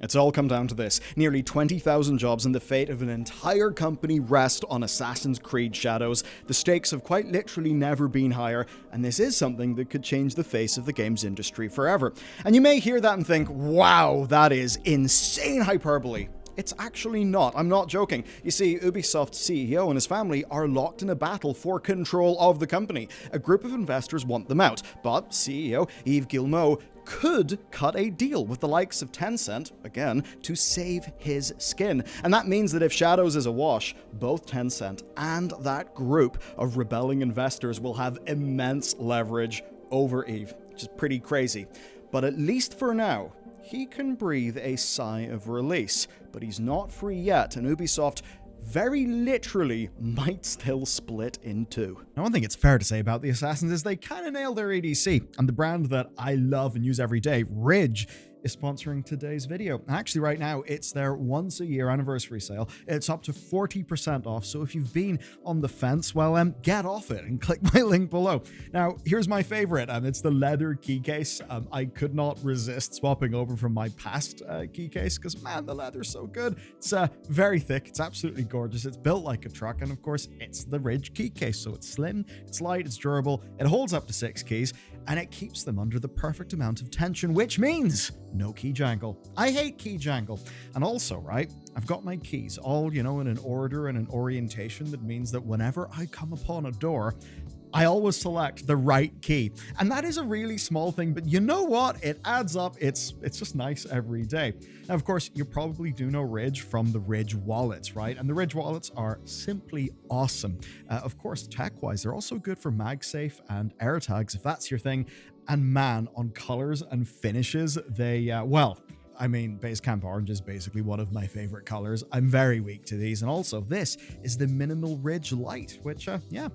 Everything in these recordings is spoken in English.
It's all come down to this. Nearly 20,000 jobs and the fate of an entire company rest on Assassin's Creed Shadows. The stakes have quite literally never been higher, and this is something that could change the face of the games industry forever. And you may hear that and think, wow, that is insane hyperbole. It's actually not. I'm not joking. You see, Ubisoft's CEO and his family are locked in a battle for control of the company. A group of investors want them out, but CEO Yves Guillemot could cut a deal with the likes of Tencent, again, to save his skin. And that means that if Shadows is a wash, both Tencent and that group of rebelling investors will have immense leverage over Yves, which is pretty crazy. But at least for now, he can breathe a sigh of release, but he's not free yet, and Ubisoft very literally might still split in two. Now, one thing it's fair to say about the Assassins is they kind of nailed their ADC, and the brand that I love and use every day, Ridge, is sponsoring today's video. Actually, right now, it's their once-a-year anniversary sale. It's up to 40% off, so if you've been on the fence, well, get off it and click my link below. Now, here's my favorite, and it's the leather key case. I could not resist swapping over from my past key case, because, man, the leather's so good. It's very thick, it's absolutely gorgeous, it's built like a truck, and of course, it's the Ridge key case, so it's slim, it's light, it's durable, it holds up to 6 keys, and it keeps them under the perfect amount of tension, which means no key jangle. I hate key jangle. And also, right, I've got my keys all, in an order and an orientation that means that whenever I come upon a door, I always select the right key. And that is a really small thing, but you know what? It adds up. It's just nice every day. Now, of course, you probably do know Ridge from the Ridge wallets, right? And the Ridge wallets are simply awesome. Of course, tech-wise, they're also good for MagSafe and AirTags, if that's your thing. And man, on colors and finishes, they, Basecamp Orange is basically one of my favorite colors. I'm very weak to these. And also, this is the Minimal Ridge Light, which,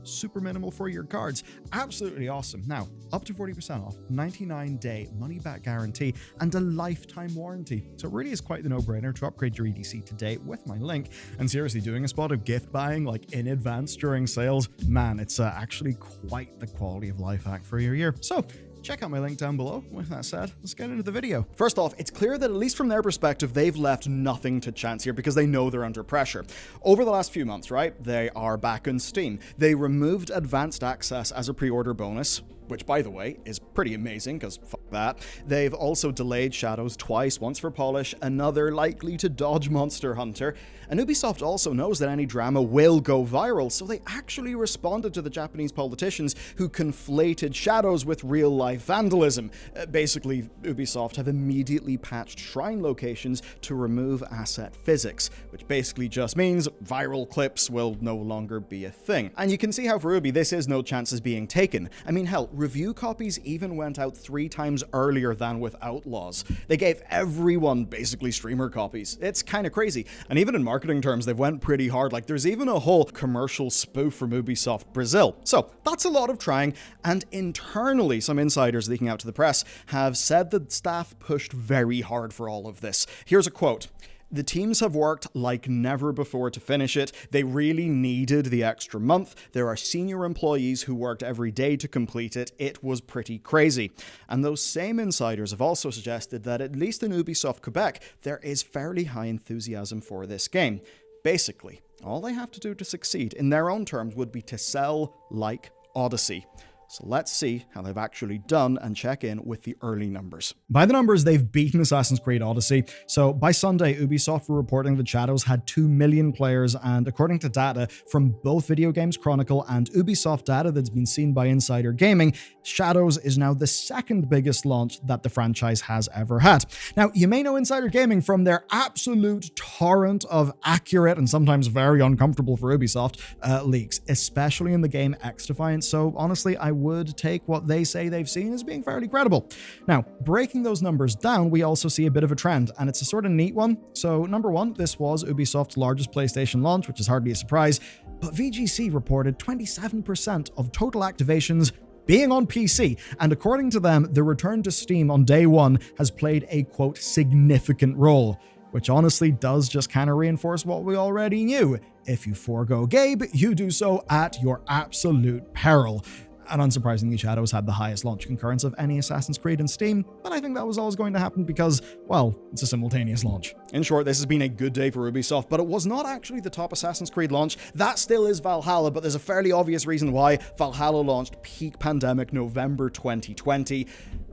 super minimal for your cards. Absolutely awesome. Now, up to 40% off, 99-day money-back guarantee, and a lifetime warranty. So it really is quite the no-brainer to upgrade your EDC today with my link. And seriously, doing a spot of gift buying, like in advance during sales, man, it's actually quite the quality of life hack for your year. So, check out my link down below. With that said, let's get into the video. First off, it's clear that at least from their perspective, they've left nothing to chance here because they know they're under pressure. Over the last few months, right, they are back on Steam. They removed advanced access as a pre-order bonus, which, by the way, is pretty amazing, because fuck that. They've also delayed Shadows twice, once for polish, another likely to dodge Monster Hunter. And Ubisoft also knows that any drama will go viral, so they actually responded to the Japanese politicians who conflated Shadows with real-life vandalism. Basically, Ubisoft have immediately patched shrine locations to remove asset physics, which basically just means viral clips will no longer be a thing. And you can see how for Ubi, this is no chances being taken. I mean, hell, review copies even went out 3 times earlier than with Outlaws. They gave everyone basically streamer copies. It's kind of crazy. And even in marketing terms, they've went pretty hard. Like, there's even a whole commercial spoof from Ubisoft Brazil. So that's a lot of trying. And internally, some insiders leaking out to the press have said that staff pushed very hard for all of this. Here's a quote. The teams have worked like never before to finish it. They really needed the extra month. There are senior employees who worked every day to complete it. It was pretty crazy. And those same insiders have also suggested that at least in Ubisoft Quebec, there is fairly high enthusiasm for this game. Basically, all they have to do to succeed in their own terms would be to sell like Odyssey. So let's see how they've actually done and check in with the early numbers. By the numbers, they've beaten Assassin's Creed Odyssey. So by Sunday, Ubisoft were reporting that Shadows had 2 million players, and according to data from both Video Games Chronicle and Ubisoft data that's been seen by Insider Gaming, Shadows is now the second biggest launch that the franchise has ever had. Now, you may know Insider Gaming from their absolute torrent of accurate and sometimes very uncomfortable for Ubisoft leaks, especially in the game X-Defiant. So honestly, I would take what they say they've seen as being fairly credible. Now, breaking those numbers down, we also see a bit of a trend, and it's a sort of neat one. So, number one, this was Ubisoft's largest PlayStation launch, which is hardly a surprise, but VGC reported 27% of total activations being on PC, and according to them, the return to Steam on day one has played a, quote, significant role, which honestly does just kind of reinforce what we already knew. If you forego Gabe, you do so at your absolute peril. And unsurprisingly, Shadows had the highest launch concurrence of any Assassin's Creed in Steam, but I think that was always going to happen because, well, it's a simultaneous launch. In short, this has been a good day for Ubisoft, but it was not actually the top Assassin's Creed launch. That still is Valhalla, but there's a fairly obvious reason why. Valhalla launched peak pandemic November 2020.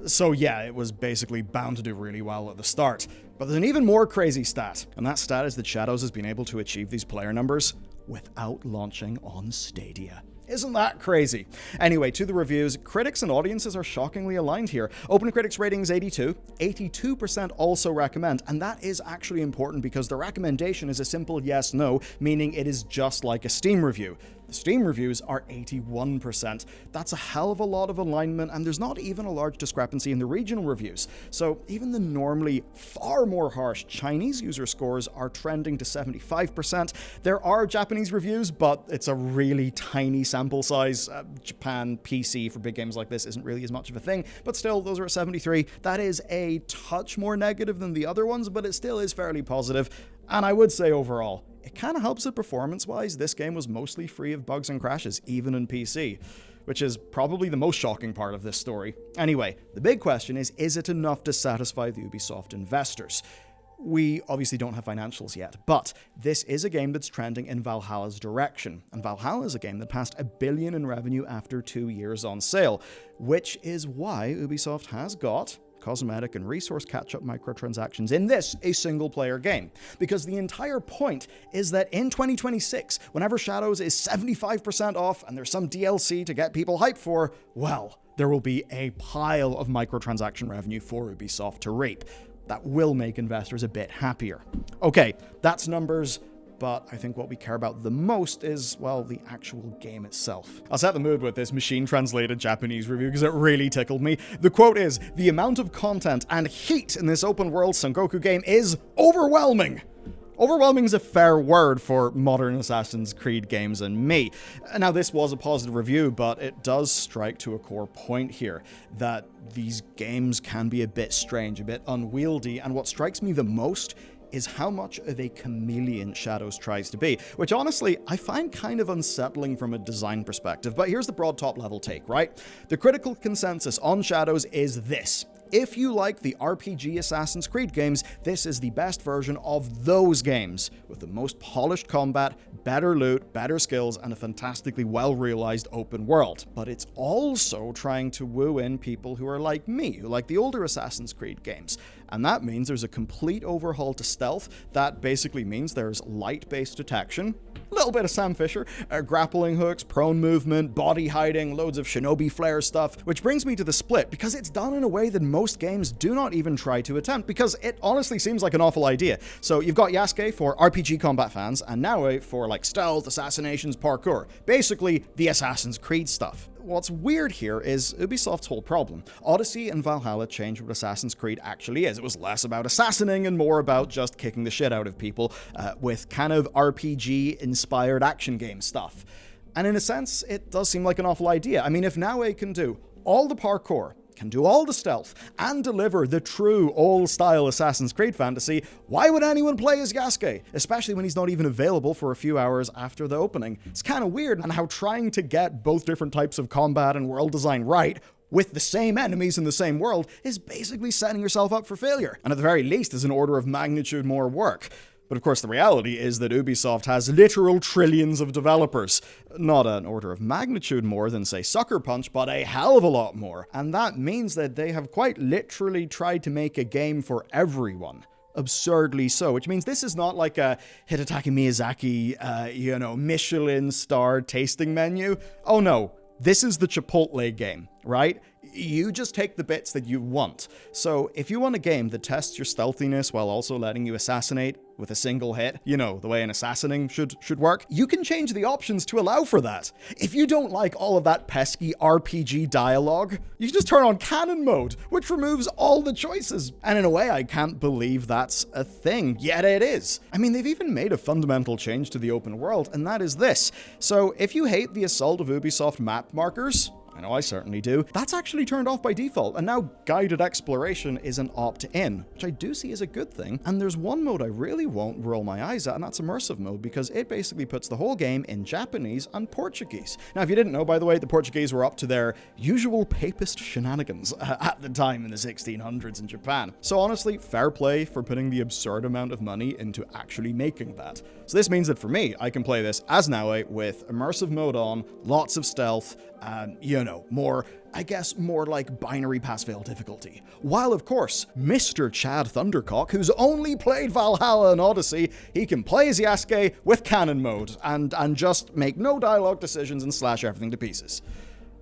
So yeah, it was basically bound to do really well at the start. But there's an even more crazy stat, and that stat is that Shadows has been able to achieve these player numbers without launching on Stadia. Isn't that crazy? Anyway, to the reviews, critics and audiences are shockingly aligned here. OpenCritics rating is 82, 82% also recommend, and that is actually important because the recommendation is a simple yes/no, meaning it is just like a Steam review. The Steam reviews are 81%. That's a hell of a lot of alignment, and there's not even a large discrepancy in the regional reviews. So even the normally far more harsh Chinese user scores are trending to 75%. There are Japanese reviews, but it's a really tiny sample size. Japan PC for big games like this isn't really as much of a thing, but still, those are at 73. That is a touch more negative than the other ones, but it still is fairly positive. And I would say overall, it kind of helps that performance-wise, this game was mostly free of bugs and crashes, even in PC, which is probably the most shocking part of this story. Anyway, the big question is it enough to satisfy the Ubisoft investors? We obviously don't have financials yet, but this is a game that's trending in Valhalla's direction, and Valhalla is a game that passed $1 billion in revenue after 2 years on sale, which is why Ubisoft has got cosmetic and resource catch-up microtransactions in this, a single-player game. Because the entire point is that in 2026, whenever Shadows is 75% off and there's some DLC to get people hyped for, well, there will be a pile of microtransaction revenue for Ubisoft to reap. That will make investors a bit happier. Okay, that's numbers, but I think what we care about the most is, well, the actual game itself. I'll set the mood with this machine-translated Japanese review because it really tickled me. The quote is, "The amount of content and heat in this open-world Sengoku game is overwhelming." Overwhelming is a fair word for modern Assassin's Creed games and me. Now, this was a positive review, but it does strike to a core point here, that these games can be a bit strange, a bit unwieldy, and what strikes me the most is how much of a chameleon Shadows tries to be, which honestly, I find kind of unsettling from a design perspective, but here's the broad top-level take, right? The critical consensus on Shadows is this. If you like the RPG Assassin's Creed games, this is the best version of those games, with the most polished combat, better loot, better skills, and a fantastically well-realized open world. But it's also trying to woo in people who are like me, who like the older Assassin's Creed games. And that means there's a complete overhaul to stealth. That basically means there's light-based detection, a little bit of Sam Fisher, grappling hooks, prone movement, body hiding, loads of shinobi flare stuff, which brings me to the split, because it's done in a way that most games do not even try to attempt, because it honestly seems like an awful idea. So you've got Yasuke for RPG combat fans, and Naue for like stealth, assassinations, parkour. Basically, the Assassin's Creed stuff. What's weird here is Ubisoft's whole problem. Odyssey and Valhalla changed what Assassin's Creed actually is. It was less about assassinating and more about just kicking the shit out of people with kind of RPG-inspired action game stuff. And in a sense, it does seem like an awful idea. I mean, if Naue can do all the parkour, can do all the stealth, and deliver the true old-style Assassin's Creed fantasy, why would anyone play as Yasuke? Especially when he's not even available for a few hours after the opening. It's kind of weird, and how trying to get both different types of combat and world design right with the same enemies in the same world is basically setting yourself up for failure, and at the very least is an order of magnitude more work. But of course, the reality is that Ubisoft has literal trillions of developers. Not an order of magnitude more than, say, Sucker Punch, but a hell of a lot more. And that means that they have quite literally tried to make a game for everyone. Absurdly so, which means this is not like a Hidetaka Miyazaki, Michelin-starred tasting menu. Oh no, this is the Chipotle game, right? You just take the bits that you want. So if you want a game that tests your stealthiness while also letting you assassinate with a single hit, the way an assassinating should work, you can change the options to allow for that. If you don't like all of that pesky RPG dialogue, you can just turn on canon mode, which removes all the choices. And in a way, I can't believe that's a thing, yet it is. I mean, they've even made a fundamental change to the open world, and that is this. So if you hate the assault of Ubisoft map markers, I know I certainly do. That's actually turned off by default, and now guided exploration is an opt-in, which I do see as a good thing. And there's one mode I really won't roll my eyes at, and that's immersive mode, because it basically puts the whole game in Japanese and Portuguese. Now, if you didn't know, by the way, the Portuguese were up to their usual papist shenanigans at the time in the 1600s in Japan. So honestly, fair play for putting the absurd amount of money into actually making that. So this means that for me, I can play this as Naue with immersive mode on, lots of stealth, and, you know, more like binary pass-fail difficulty. While, of course, Mr. Chad Thundercock, who's only played Valhalla and Odyssey, he can play as Yasuke with canon mode and just make no dialogue decisions and slash everything to pieces.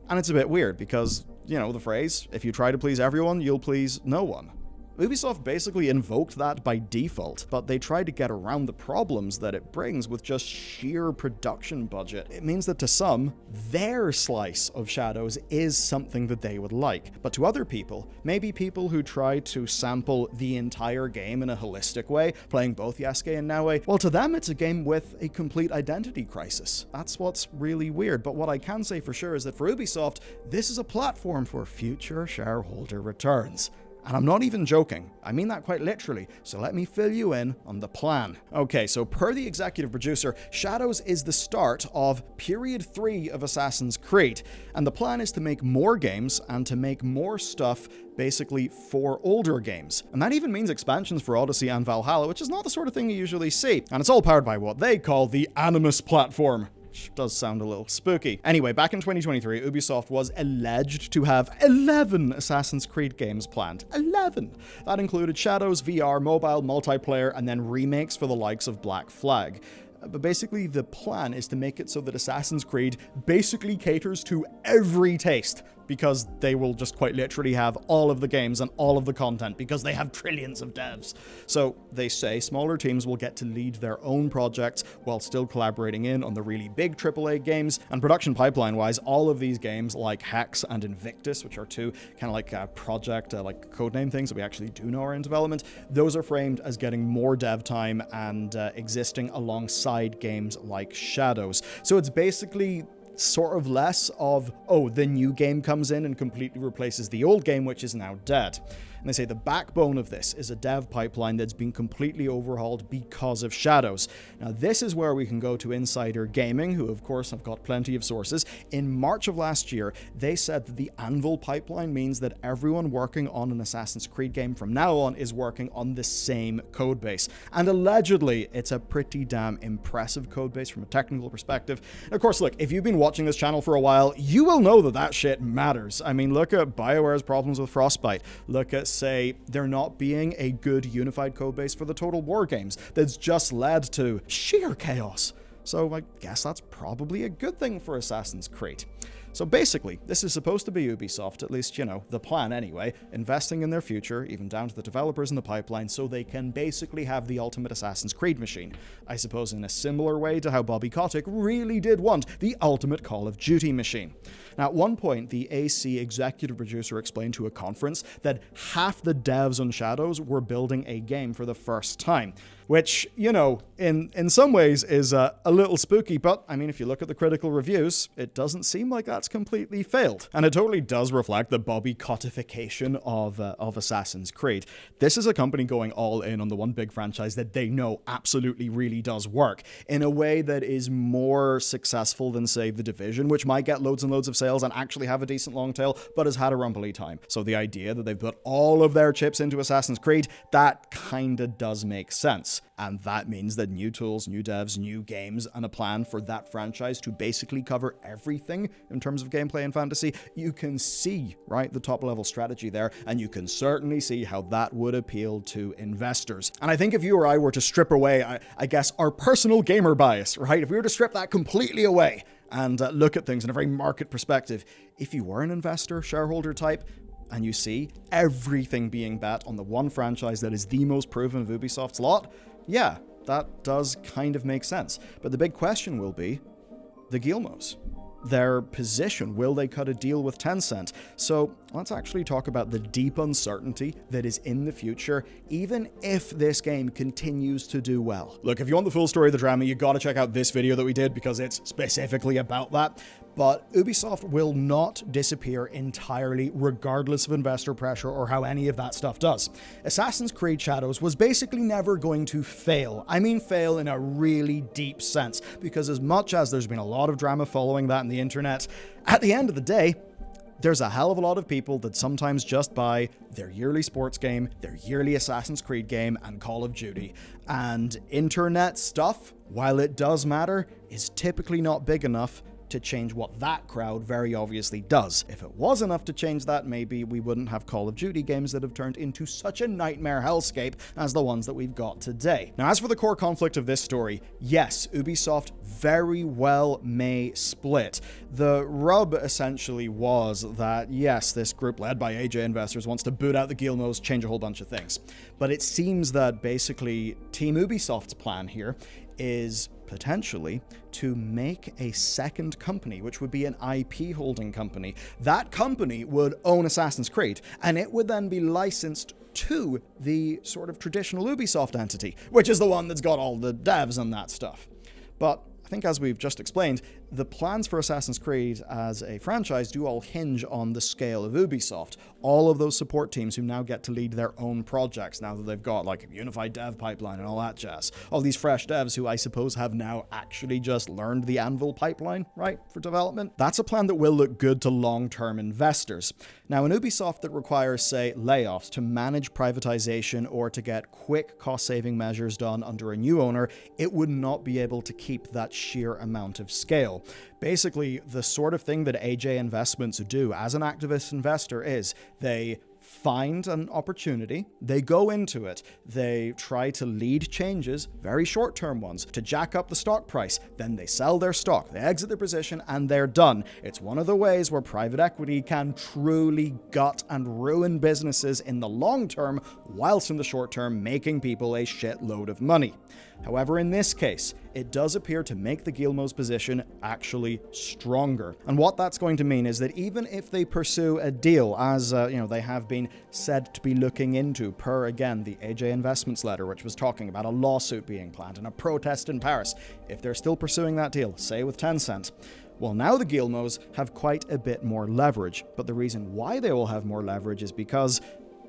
And it's a bit weird because, you know, the phrase, if you try to please everyone, you'll please no one. Ubisoft basically invoked that by default, but they tried to get around the problems that it brings with just sheer production budget. It means that to some, their slice of Shadows is something that they would like, but to other people, maybe people who try to sample the entire game in a holistic way, playing both Yasuke and Naue, well, to them it's a game with a complete identity crisis. That's what's really weird, but what I can say for sure is that for Ubisoft, this is a platform for future shareholder returns. And I'm not even joking, I mean that quite literally, so let me fill you in on the plan. Okay, so per the executive producer, Shadows is the start of period 3 of Assassin's Creed, and the plan is to make more games and to make more stuff basically for older games. And that even means expansions for Odyssey and Valhalla, which is not the sort of thing you usually see. And it's all powered by what they call the Animus platform. Which does sound a little spooky. Anyway, back in 2023, Ubisoft was alleged to have 11 Assassin's Creed games planned. 11! That included Shadows, VR, mobile, multiplayer, and then remakes for the likes of Black Flag. But basically, the plan is to make it so that Assassin's Creed basically caters to every taste, because they will just quite literally have all of the games and all of the content, because they have trillions of devs. So they say smaller teams will get to lead their own projects while still collaborating in on the really big AAA games. And production pipeline-wise, all of these games like Hex and Invictus, which are two kind of like project, like codename things that we actually do know are in development, those are framed as getting more dev time and existing alongside games like Shadows. So it's basically sort of less of, oh, the new game comes in and completely replaces the old game, which is now dead. And they say the backbone of this is a dev pipeline that's been completely overhauled because of Shadows. Now, this is where we can go to Insider Gaming, who of course have got plenty of sources. In March of last year, they said that the Anvil pipeline means that everyone working on an Assassin's Creed game from now on is working on the same codebase. And allegedly, it's a pretty damn impressive codebase from a technical perspective. And of course, look, if you've been watching this channel for a while, you will know that that shit matters. I mean, look at BioWare's problems with Frostbite. Look at, say, there not being a good unified codebase for the Total War games that's just led to sheer chaos. So I guess that's probably a good thing for Assassin's Creed. So basically, this is supposed to be Ubisoft, at least, you know, the plan anyway, investing in their future, even down to the developers in the pipeline, so they can basically have the ultimate Assassin's Creed machine. I suppose in a similar way to how Bobby Kotick really did want the ultimate Call of Duty machine. Now, at one point, the AC executive producer explained to a conference that half the devs on Shadows were building a game for the first time. Which, you know, in some ways is a little spooky, but I mean, if you look at the critical reviews, it doesn't seem like that's completely failed. And it totally does reflect the Bobby Kotification of Assassin's Creed. This is a company going all in on the one big franchise that they know absolutely really does work in a way that is more successful than, say, The Division, which might get loads and loads of sales and actually have a decent long tail, but has had a rumbly time. So the idea that they've put all of their chips into Assassin's Creed, that kinda does make sense. And that means that new tools, new devs, new games, and a plan for that franchise to basically cover everything in terms of gameplay and fantasy, you can see, right, the top level strategy there, and you can certainly see how that would appeal to investors. And I think if you or I were to strip away, I guess, our personal gamer bias, right, if we were to strip that completely away and look at things in a very market perspective, if you were an investor, shareholder type, and you see everything being bet on the one franchise that is the most proven of Ubisoft's lot, yeah, that does kind of make sense. But the big question will be the Guillemot's. Their position, will they cut a deal with Tencent? So let's actually talk about the deep uncertainty that is in the future, even if this game continues to do well. Look, if you want the full story of the drama, you gotta check out this video that we did because it's specifically about that. But Ubisoft will not disappear entirely regardless of investor pressure or how any of that stuff does. Assassin's Creed Shadows was basically never going to fail. I mean fail in a really deep sense, because as much as there's been a lot of drama following that on the internet, at the end of the day, there's a hell of a lot of people that sometimes just buy their yearly sports game, their yearly Assassin's Creed game, and Call of Duty. And internet stuff, while it does matter, is typically not big enough to change what that crowd very obviously does. If it was enough to change that, maybe we wouldn't have Call of Duty games that have turned into such a nightmare hellscape as the ones that we've got today. Now, as for the core conflict of this story, yes, Ubisoft very well may split. The rub essentially was that, yes, this group led by AJ Investors wants to boot out the Guillemets, change a whole bunch of things. But it seems that basically Team Ubisoft's plan here is potentially to make a second company, which would be an IP holding company. That company would own Assassin's Creed, and it would then be licensed to the sort of traditional Ubisoft entity, which is the one that's got all the devs and that stuff. But I think, as we've just explained, the plans for Assassin's Creed as a franchise do all hinge on the scale of Ubisoft. All of those support teams who now get to lead their own projects now that they've got like a unified dev pipeline and all that jazz. All these fresh devs who I suppose have now actually just learned the Anvil pipeline, right, for development. That's a plan that will look good to long-term investors. Now, an Ubisoft that requires, say, layoffs to manage privatization or to get quick cost-saving measures done under a new owner, it would not be able to keep that sheer amount of scale. Basically, the sort of thing that AJ Investments do as an activist investor is they find an opportunity, they go into it, they try to lead changes, very short-term ones, to jack up the stock price, then they sell their stock, they exit their position, and they're done. It's one of the ways where private equity can truly gut and ruin businesses in the long term, whilst in the short term making people a shitload of money. However, in this case, it does appear to make the Guillemets' position actually stronger. And what that's going to mean is that even if they pursue a deal, as they have been said to be looking into, per, again, the AJ Investments letter, which was talking about a lawsuit being planned and a protest in Paris, if they're still pursuing that deal, say with Tencent, well, now the Guillemets have quite a bit more leverage. But the reason why they will have more leverage is because,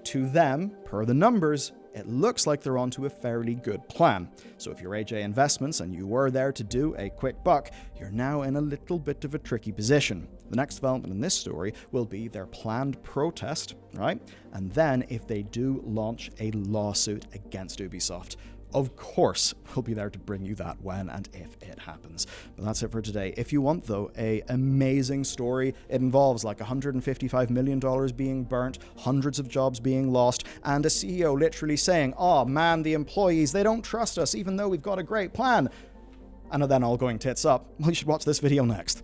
to them, per the numbers, it looks like they're onto a fairly good plan. So if you're AJ Investments and you were there to do a quick buck, you're now in a little bit of a tricky position. The next development in this story will be their planned protest, right? And then if they do launch a lawsuit against Ubisoft. Of course, we'll be there to bring you that when and if it happens. But that's it for today. If you want, though, an amazing story, it involves like $155 million being burnt, hundreds of jobs being lost, and a CEO literally saying, "Oh man, the employees, they don't trust us even though we've got a great plan," and then all going tits up. Well, you should watch this video next.